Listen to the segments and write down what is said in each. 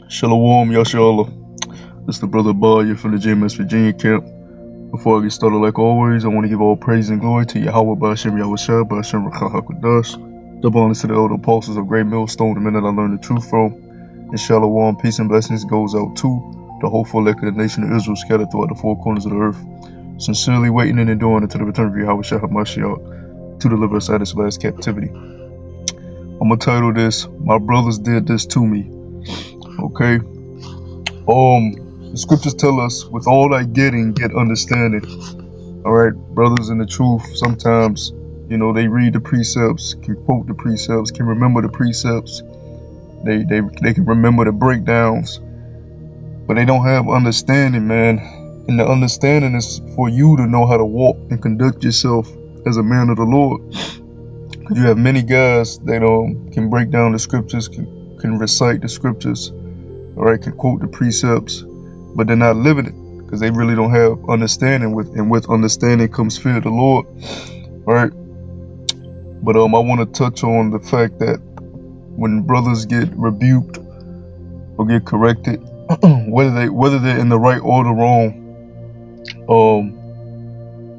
Shalom, Yashala. This is the brother Baya from the JMS Virginia camp. Before I get started, like always, I want to give all praise and glory to Yahweh Ba'ashem Yahushua, Ba'ashem Rakha HaKadosh. Double honors to the elder apostles of Great Millstone, the men that I learned the truth from. And Shalom, peace and blessings goes out to the hopeful elect of the nation of Israel scattered throughout the four corners of the earth. Sincerely waiting and enduring until the return of Yahushua HaMashiach to deliver us out of this last captivity. I'm going to title this, My Brothers Did This to Me. Okay? The scriptures tell us, with all thy getting, get understanding. Alright, brothers in the truth, sometimes, they read the precepts, can quote the precepts, can remember the precepts, they can remember the breakdowns, but they don't have understanding, man. And the understanding is for you to know how to walk and conduct yourself as a man of the Lord. Because you have many guys that can break down the scriptures, can recite the scriptures, alright, can quote the precepts, but they're not living it because they really don't have understanding. With understanding comes fear of the Lord, right? But I want to touch on the fact that when brothers get rebuked or get corrected, whether they're in the right or the wrong,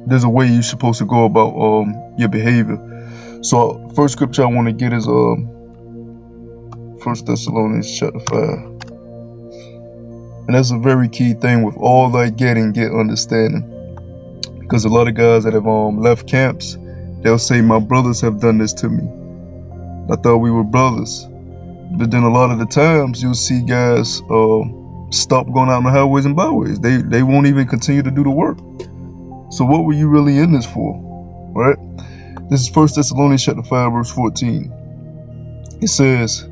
there's a way you're supposed to go about your behavior. So first scripture I want to get is 1 Thessalonians chapter 5. And that's a very key thing. With all thy getting, get understanding. Because a lot of guys that have left camps, they'll say, my brothers have done this to me. I thought we were brothers. But then a lot of the times you'll see guys stop going out on the highways and byways. They won't even continue to do the work. So what were you really in this for? Right? This is 1 Thessalonians chapter 5 verse 14. It says,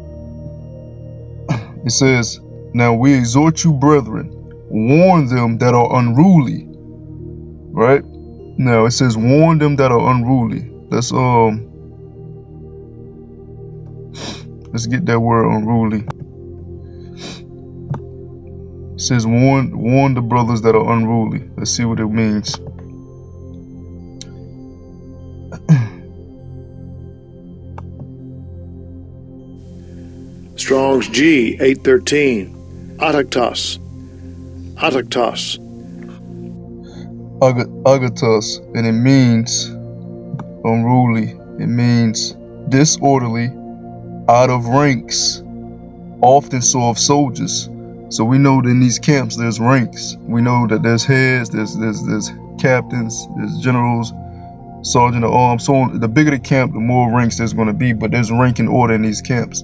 now we exhort you, brethren, warn them that are unruly. Right? Now it says, warn them that are unruly. Let's get that word unruly. It says, warn the brothers that are unruly. Let's see what it means. Strong's G 813. Ataktos. Agatos, and it means unruly. It means disorderly, out of ranks, often so of soldiers. So we know that in these camps there's ranks. We know that there's heads, there's captains, there's generals, sergeant of arms. So on. The bigger the camp, the more ranks there's going to be. But there's rank and order in these camps.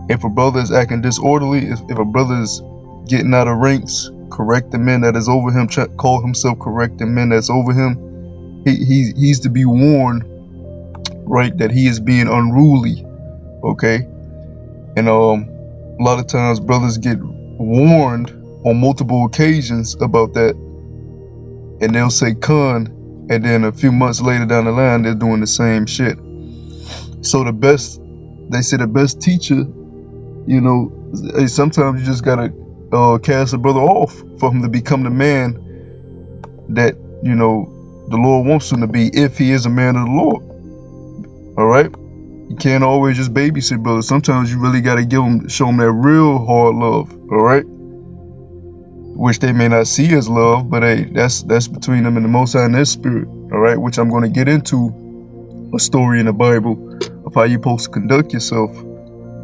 If a brother is acting disorderly, if a brother is getting out of ranks, correct the men that is over him, call himself correcting men that's over him, he's to be warned, right, that he is being unruly. Okay? And a lot of times brothers get warned on multiple occasions about that, and they'll say con, and then a few months later down the line they're doing the same shit. So they say the best teacher, sometimes you just gotta cast a brother off for him to become the man that the Lord wants him to be, if he is a man of the Lord. All right, you can't always just babysit brothers. Sometimes you really gotta show them that real hard love. All right, which they may not see as love, but hey, that's between them and the Most High and their spirit. All right, which I'm going to get into a story in the Bible of how you're supposed to conduct yourself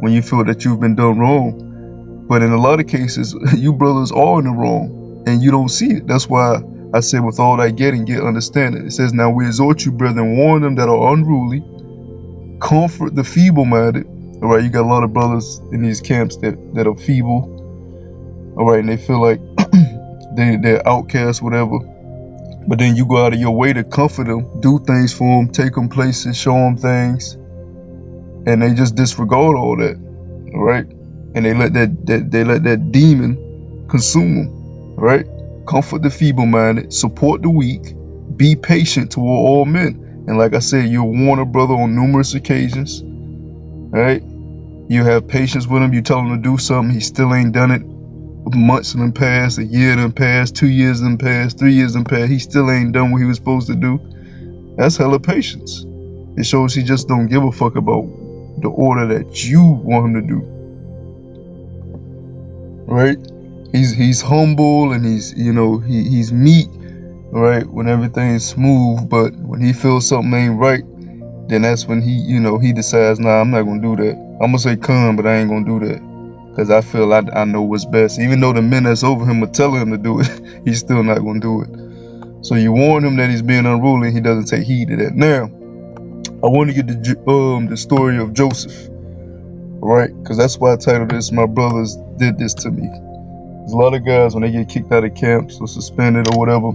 when you feel that you've been done wrong. But in a lot of cases, you brothers are in the wrong and you don't see it. That's why I said, with all thy getting, get understanding. It says, now we exhort you, brethren, warn them that are unruly, comfort the feeble-minded. All right, you got a lot of brothers in these camps that are feeble. All right, and they feel like they're outcasts, whatever. But then you go out of your way to comfort them, do things for them, take them places, show them things, and they just disregard all that. All right, and they let that demon consume them. All right, comfort the feeble-minded, support the weak, be patient toward all men. And like I said, you'll warn a brother on numerous occasions. All right, you have patience with him. You tell him to do something, he still ain't done it. Months done passed, a year done passed, 2 years done passed, 3 years done passed, he still ain't done what he was supposed to do. That's hella patience. It shows he just don't give a fuck about the order that you want him to do. right? He's humble and he's meek, right? When everything's smooth, but when he feels something ain't right, then that's when he decides, nah, I'm not gonna do that. I'm gonna say come, but I ain't gonna do that. Because I feel I know what's best. Even though the men that's over him are telling him to do it, he's still not gonna do it. So you warn him that he's being unruly, and he doesn't take heed to that. Now, I want to get the story of Joseph, right? Because that's why I titled this, My Brothers Did This to Me. There's a lot of guys, when they get kicked out of camps or suspended or whatever,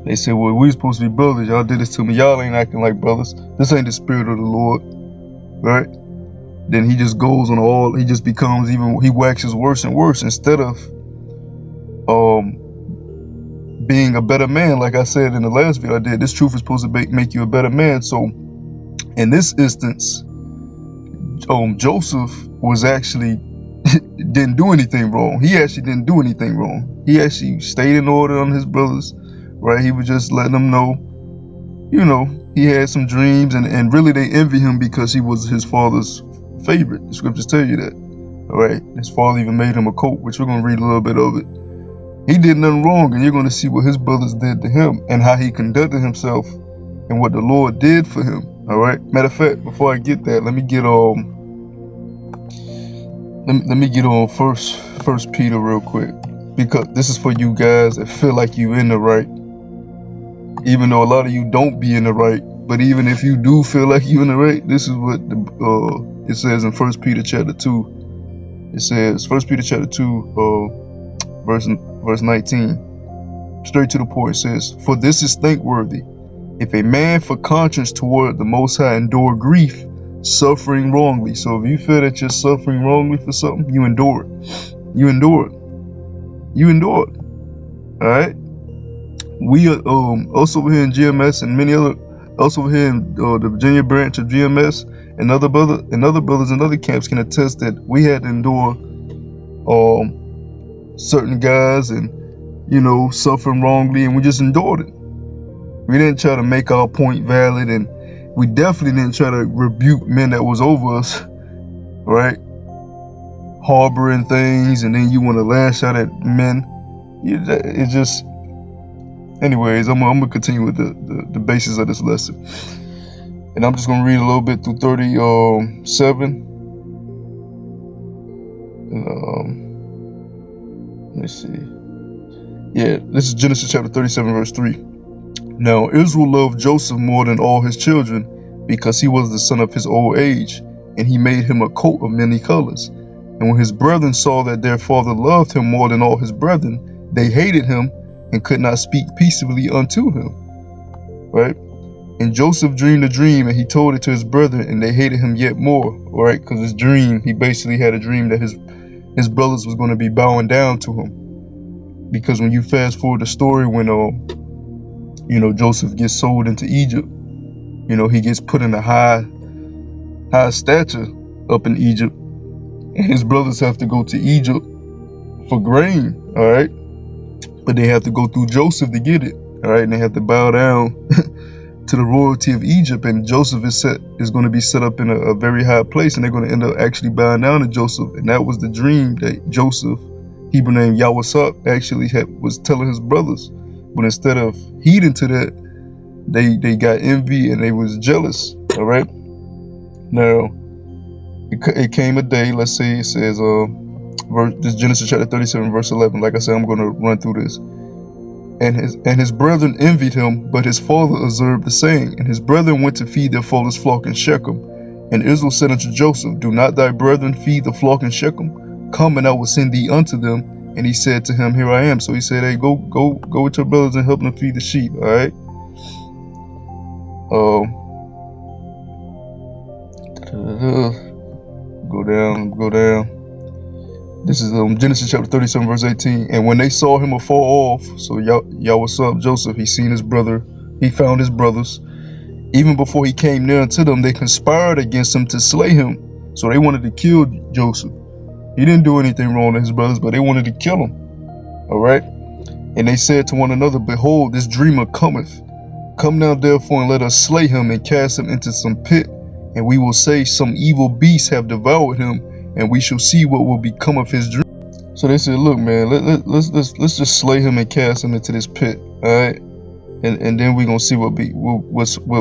they say, well, we supposed to be brothers. Y'all did this to me. Y'all ain't acting like brothers. This ain't the spirit of the Lord, right? Then he just goes on he just becomes he waxes worse and worse instead of being a better man. Like I said in the last video I did, this truth is supposed to make you a better man. So in this instance, Joseph was actually didn't do anything wrong. He actually didn't do anything wrong. He actually stayed in order on his brothers, right? He was just letting them know, he had some dreams, and really they envy him because he was his father's favorite. The scriptures tell you that. All right, his father even made him a coat, which we're going to read a little bit of it. He did nothing wrong, and you're going to see what his brothers did to him and how he conducted himself and what the Lord did for him. All right. Matter of fact, before I get that, let me get on First Peter real quick, because this is for you guys that feel like you in the right, even though a lot of you don't be in the right. But even if you do feel like you in the right, this is what it says in 1 Peter chapter 2. It says 1 Peter chapter 2 verse 19. Straight to the point. It says, for this is thankworthy, if a man for conscience toward the Most High endure grief, suffering wrongly. So if you feel that you're suffering wrongly for something, you endure it. You endure it. All right. We are also over here in GMS and many other, also over here in the Virginia branch of GMS, and other brothers in other camps can attest that we had to endure certain guys and suffering wrongly, and we just endured it. We didn't try to make our point valid, and we definitely didn't try to rebuke men that was over us, right? Harboring things, and then you want to lash out at men. It's just, anyways, I'm gonna continue with the basis of this lesson, and I'm just gonna read a little bit through 37. Let me see. Yeah, this is Genesis chapter 37, verse 3. Now Israel loved Joseph more than all his children, because he was the son of his old age, and he made him a coat of many colors. And when his brethren saw that their father loved him more than all his brethren, they hated him and could not speak peaceably unto him. Right? And Joseph dreamed a dream, and he told it to his brethren, and they hated him yet more. Right? Because his dream, he basically had a dream that his brothers was going to be bowing down to him. Because when you fast forward the story, when Joseph gets sold into Egypt, he gets put in a high stature up in Egypt, and his brothers have to go to Egypt for grain, all right? But they have to go through Joseph to get it, all right? And they have to bow down to the royalty of Egypt, and Joseph is going to be set up in a very high place, and they're going to end up actually bowing down to Joseph. And that was the dream that Joseph, Hebrew name Yahweh, actually was telling his brothers. But instead of heeding to that, they got envy and they was jealous. All right. Now, it came a day. Let's say it says, this Genesis chapter 37, verse 11. Like I said, I'm going to run through this. And his brethren envied him, but his father observed the saying. And his brethren went to feed their father's flock in Shechem. And Israel said unto Joseph, do not thy brethren feed the flock in Shechem? Come, and I will send thee unto them. And he said to him, here I am. So he said, hey, go with your brothers and help them feed the sheep. All right. Go down. This is Genesis chapter 37, verse 18. And when they saw him afar off, so Yahweh Joseph, he seen his brother, he found his brothers. Even before he came near unto them, they conspired against him to slay him. So they wanted to kill Joseph. He didn't do anything wrong to his brothers, but they wanted to kill him. All right. And they said to one another, behold, this dreamer cometh. Come now therefore, and let us slay him and cast him into some pit. And we will say, some evil beasts have devoured him, and we shall see what will become of his dream. So they said, look, man, let's just slay him and cast him into this pit, all right? And then we're gonna see what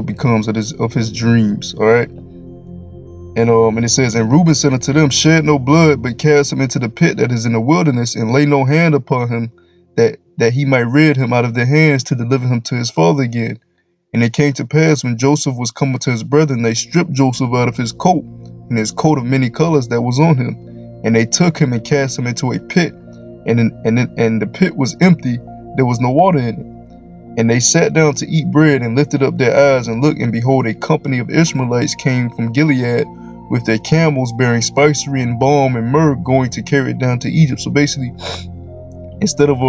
becomes of his dreams, all right? And it says, and Reuben said unto them, shed no blood, but cast him into the pit that is in the wilderness, and lay no hand upon him, that he might rid him out of their hands to deliver him to his father again. And it came to pass, when Joseph was come to his brethren, they stripped Joseph out of his coat, and his coat of many colors that was on him, and they took him and cast him into a pit, and the pit was empty, there was no water in it. And they sat down to eat bread, and lifted up their eyes and looked, and behold, a company of Ishmaelites came from Gilead with their camels bearing spicery and balm and myrrh, going to carry it down to Egypt. So basically, instead of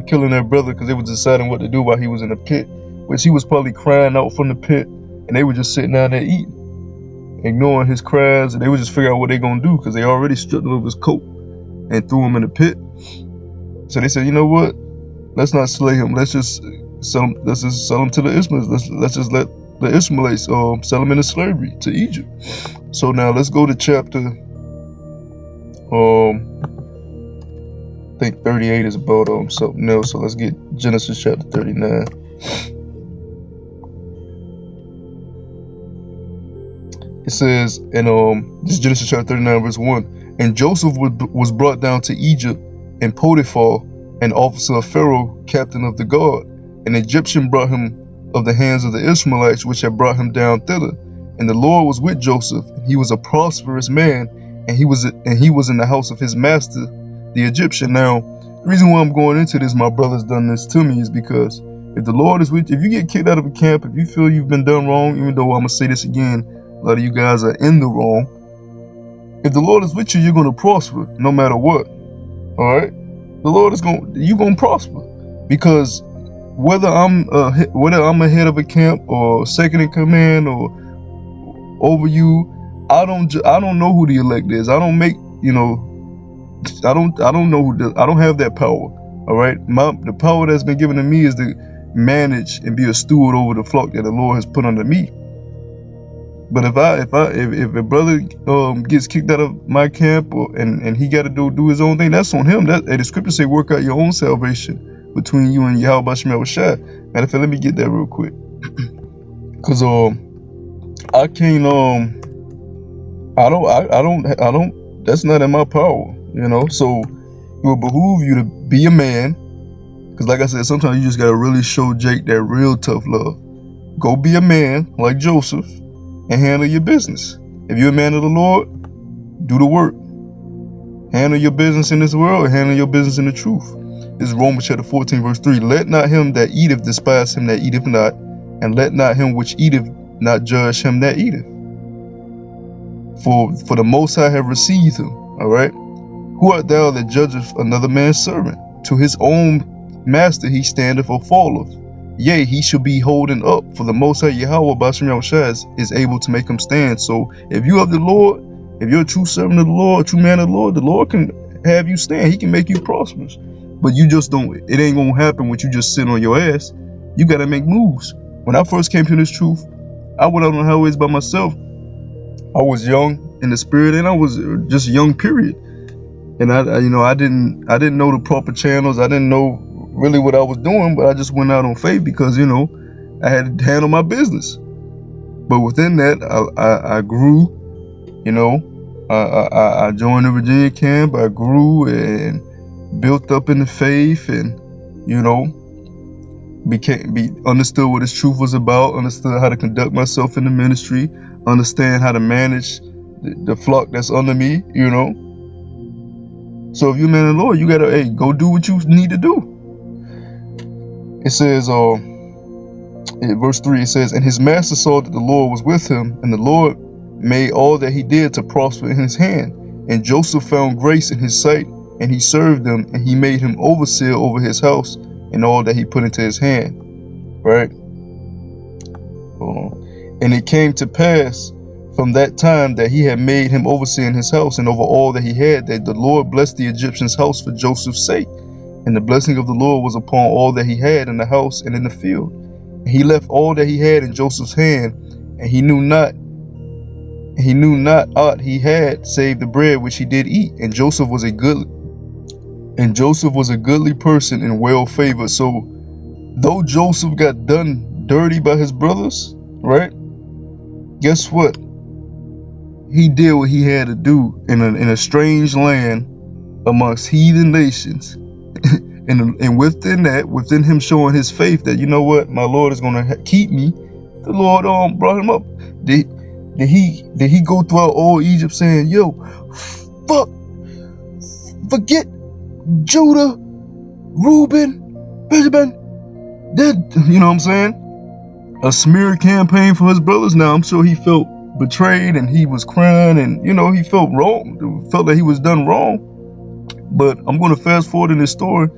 killing their brother because they were deciding what to do while he was in the pit, which he was probably crying out from the pit, and they were just sitting down there eating, ignoring his cries, and they were just figuring out what they're gonna do because they already stripped him of his coat and threw him in the pit. So they said, you know what? Let's not slay him. Let's just sell him. Let's just sell him to the Ishmaelites. Let's just let the Ishmaelites sell him into slavery to Egypt. So now let's go to chapter I think 38 is about something else. So let's get Genesis chapter 39. It says, and this is Genesis chapter 39 verse 1. And Joseph was brought down to Egypt, and Potiphar, an officer of Pharaoh, captain of the guard, an Egyptian, brought him of the hands of the Ishmaelites, which had brought him down thither. And the Lord was with Joseph, and he was a prosperous man, and he was in the house of his master, the Egyptian. Now, the reason why I'm going into this, my brother's done this to me, is because if the Lord is with you, if you get kicked out of a camp, if you feel you've been done wrong, even though I'm gonna say this again, a lot of you guys are in the wrong. If the Lord is with you, you're gonna prosper no matter what. All right, the Lord is you're gonna prosper, because whether I'm ahead of a camp or second in command or over you, I don't know who the elect is. I don't make I don't know who I don't have that power. All right, the power that's been given to me is to manage and be a steward over the flock that the Lord has put under me. But if a brother gets kicked out of my camp and he got to do his own thing, that's on him. The scriptures say, work out your own salvation between you and Yahweh Shemel Shai. Matter of fact, let me get that real quick, because I can't I don't that's not in my power, so it will behoove you to be a man, because like I said, sometimes you just gotta really show Jake that real tough love. Go be a man like Joseph and handle your business. If you're a man of the Lord, do the work. Handle your business in this world, and handle your business in the truth. This is Romans chapter 14 verse 3. Let not him that eateth despise him that eateth not, and let not him which eateth not judge him that eateth. For the Most High have received him. All right. Who art thou that judgeth another man's servant? To his own master he standeth or falleth. Yea, he shall be holding up, for the Most High Yahweh Bashem Yahushua is able to make him stand. So if you of the Lord, if you're a true servant of the Lord, a true man of the Lord can have you stand. He can make you prosperous. But you just don't. It ain't gonna happen when you just sit on your ass. You gotta make moves. When I first came to this truth, I went out on the highways by myself. I was young in the spirit, and I was just young, period. And I didn't know the proper channels. I didn't know really what I was doing, but I just went out on faith because I had to handle my business. But within that, I grew. I joined the Virginia camp. I grew and built up in the faith, and understood what this truth was about. Understood how to conduct myself in the ministry. Understand how to manage the flock that's under me. So if you're a man of the Lord, you gotta go do what you need to do. It says, in verse 3, it says, and his master saw that the Lord was with him, and the Lord made all that he did to prosper in his hand. And Joseph found grace in his sight, and he served him, and he made him overseer over his house and all that he put into his hand. Right? And it came to pass from that time that he had made him overseer in his house and over all that he had, that the Lord blessed the Egyptian's house for Joseph's sake. And the blessing of the Lord was upon all that he had in the house and in the field. And he left all that he had in Joseph's hand, and he knew not aught he had save the bread which he did eat. And Joseph was a good And Joseph was a goodly person and well favored. So though Joseph got done dirty by his brothers, right? Guess what? He did what he had to do in a strange land amongst heathen nations. and within him showing his faith that, you know what, my Lord is going to keep me, the Lord brought him up. Did he go throughout all Egypt saying, yo, forget Judah, Reuben, Benjamin, you know what I'm saying? A smear campaign for his brothers. Now I'm sure he felt betrayed and he was crying and, you know, he felt wrong, felt that he was done wrong. But I'm going to fast forward in this story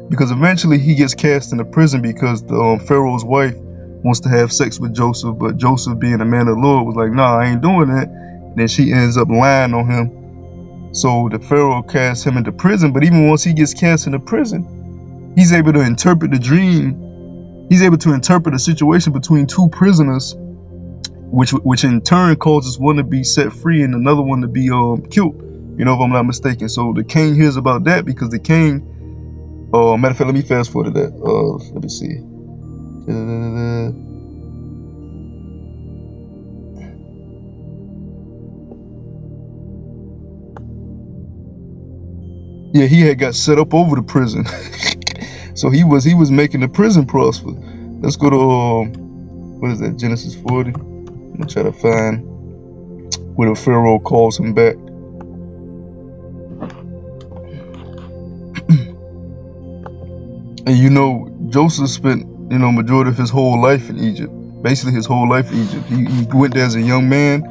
because eventually he gets cast into prison because the Pharaoh's wife wants to have sex with Joseph, but Joseph, being a man of the Lord, was like, nah, I ain't doing that. And then she ends up lying on him. So the Pharaoh casts him into prison, but even once he gets cast into prison, he's able to interpret the dream. He's able to interpret a situation between two prisoners, which in turn causes one to be set free and another one to be killed. You know, if I'm not mistaken. So the king hears about that because the king, matter of fact, let me fast forward to that. Let me see. Yeah, he had got set up over the prison. So he was making the prison prosper. Let's go to, what is that, Genesis 40? I'm gonna try to find where the Pharaoh calls him back. And you know, Joseph spent, you know, majority of his whole life in Egypt. Basically his whole life in Egypt. He went there as a young man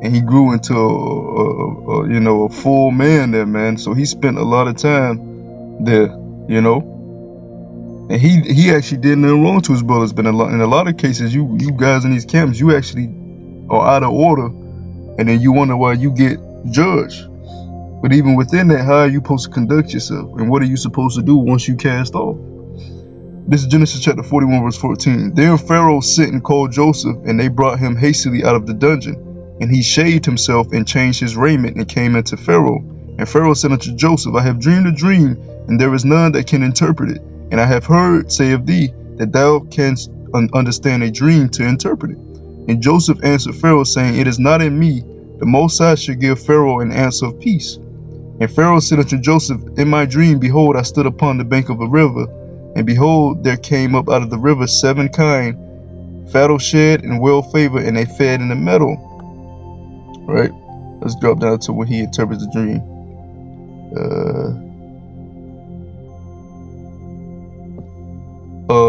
and he grew into a full man there, man. So he spent a lot of time there, you know. And he actually did nothing wrong to his brothers. But in a lot of cases, you guys in these camps, you actually are out of order, and then you wonder why you get judged. But even within that, how are you supposed to conduct yourself? And what are you supposed to do once you cast off? This is Genesis chapter 41, verse 14. Then Pharaoh sent and called Joseph, and they brought him hastily out of the dungeon. And he shaved himself and changed his raiment and came into Pharaoh. And Pharaoh said unto Joseph, I have dreamed a dream, and there is none that can interpret it. And I have heard say of thee that thou canst understand a dream to interpret it. And Joseph answered Pharaoh, saying, It is not in me. The Most High should give Pharaoh an answer of peace. And Pharaoh said unto Joseph, In my dream, behold, I stood upon the bank of a river, and behold, there came up out of the river 7 kine, fattle shed and well favored, and they fed in the meadow. Right? Let's drop down to when he interprets the dream.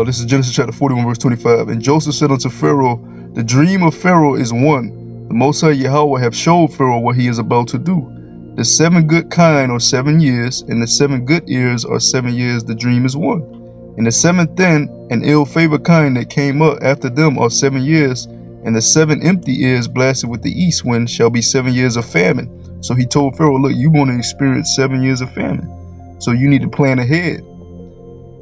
This is Genesis chapter 41, verse 25. And Joseph said unto Pharaoh, The dream of Pharaoh is one. The Most High Yahweh have showed Pharaoh what he is about to do. The 7 good kine are 7 years, and the 7 good ears are 7 years. The dream is one. And the 7th then, an ill-favored kine that came up after them are 7 years, and the 7 empty ears blasted with the east wind shall be 7 years of famine. So he told Pharaoh, look, you're going to experience 7 years of famine. So you need to plan ahead.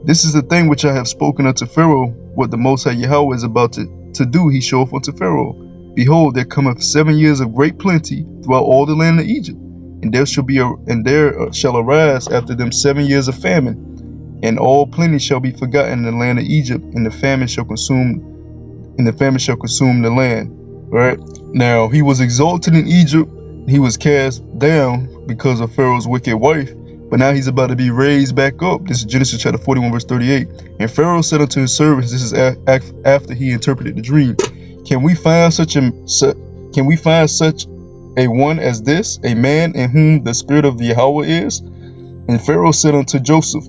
This is the thing which I have spoken unto Pharaoh, what the Most High Yahweh is about to do, he showeth unto Pharaoh. Behold, there cometh 7 years of great plenty throughout all the land of Egypt, and there shall arise after them 7 years of famine. And all plenty shall be forgotten in the land of Egypt, and the famine shall consume the land. Right? Now he was exalted in Egypt, he was cast down because of Pharaoh's wicked wife, but now he's about to be raised back up. This is Genesis chapter 41, verse 38. And Pharaoh said unto his servants, this is after he interpreted the dream, Can we find such a one as this, a man in whom the spirit of the Yahweh is? And Pharaoh said unto Joseph,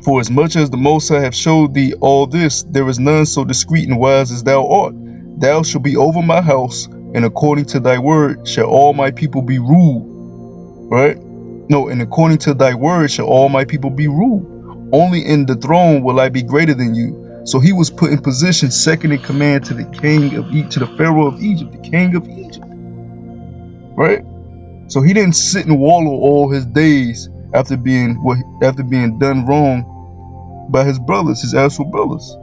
For as much as the Most High have showed thee all this, there is none so discreet and wise as thou art. Thou shalt be over my house, and according to thy word shall all my people be ruled. Right? No, and according to thy word shall all my people be ruled. Only in the throne will I be greater than you. So he was put in position, second in command to the king of Egypt, to the Pharaoh of Egypt, the king of Egypt. Right? So he didn't sit and wallow all his days after being done wrong by his brothers, his actual brothers.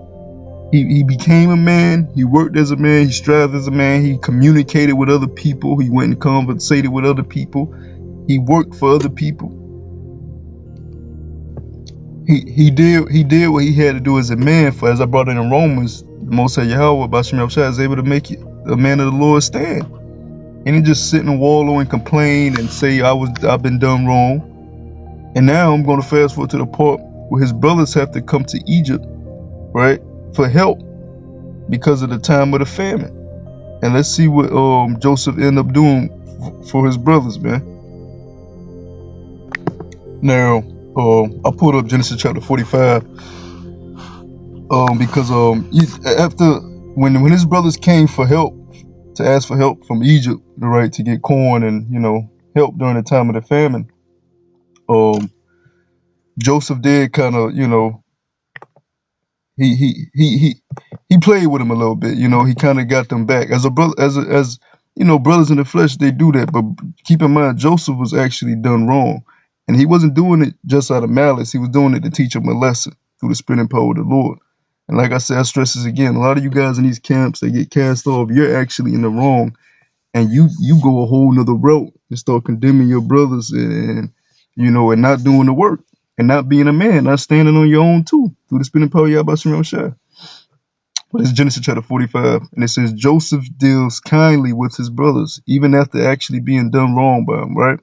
He became a man, he worked as a man, he strived as a man, he communicated with other people, he went and conversated with other people, he worked for other people. he did what he had to do as a man. For as I brought it in Romans, the Most High Yahweh Bashim Yahushua is able to make you a man of the Lord stand. And he just sit and wallow and complain and say I've been done wrong. And now I'm going to fast forward to the part where his brothers have to come to Egypt, right, for help because of the time of the famine. And let's see what Joseph ended up doing for his brothers, man. Now, I pulled up Genesis chapter 45 because after when his brothers came for help, to ask for help from Egypt, right, to get corn and help during the time of the famine, Joseph did kind of he played with him a little bit. He kind of got them back as a brother, as brothers in the flesh, they do that. But keep in mind, Joseph was actually done wrong, and he wasn't doing it just out of malice. He was doing it to teach them a lesson through the spinning power of the Lord. And like I said, I stress this again: a lot of you guys in these camps, they get cast off. You're actually in the wrong, and you go a whole nother route and start condemning your brothers and not doing the work and not being a man, not standing on your own too through the spinning power of Yahweh Shem Shai. But it's Genesis chapter 45, and it says Joseph deals kindly with his brothers even after actually being done wrong by them, right?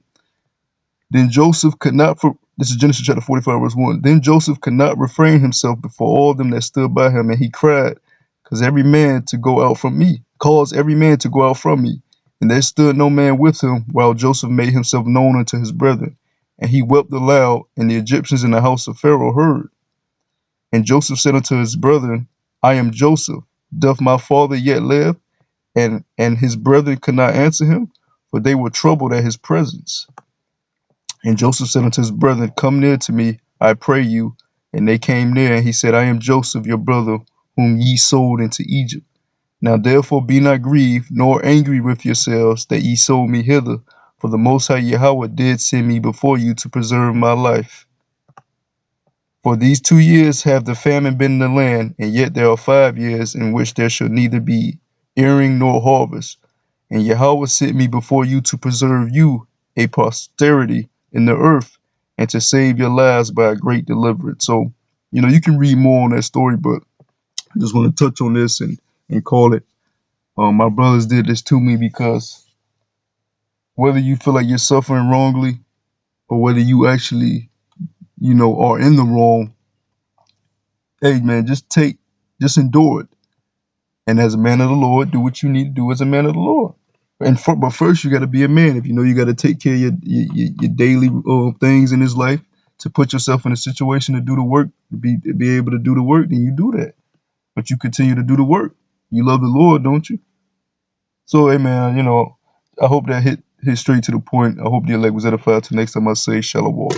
Then Joseph could not, this is Genesis chapter 45 verse 1. Then Joseph could not refrain himself before all them that stood by him, and he cried, caused every man to go out from me. And there stood no man with him, while Joseph made himself known unto his brethren. And he wept aloud, and the Egyptians in the house of Pharaoh heard. And Joseph said unto his brethren, I am Joseph. Doth my father yet live? And his brethren could not answer him, for they were troubled at his presence. And Joseph said unto his brethren, Come near to me, I pray you. And they came near, and he said, I am Joseph, your brother, whom ye sold into Egypt. Now therefore be not grieved, nor angry with yourselves, that ye sold me hither, for the Most High Yahweh did send me before you to preserve my life. For these 2 years have the famine been in the land, and yet there are 5 years in which there shall neither be earing nor harvest. And Yahweh sent me before you to preserve you a posterity in the earth, and to save your lives by a great deliverance. So, you can read more on that story, but I just want to touch on this and call it. My brothers did this to me because whether you feel like you're suffering wrongly or whether you actually, are in the wrong, hey man, just endure it. And as a man of the Lord, do what you need to do as a man of the Lord. But first, you got to be a man. If you got to take care of your daily things in this life, to put yourself in a situation to do the work, to be able to do the work, then you do that. But you continue to do the work. You love the Lord, don't you? So, hey man, I hope that hit straight to the point. I hope the elect was edified. Till next time I say shalom.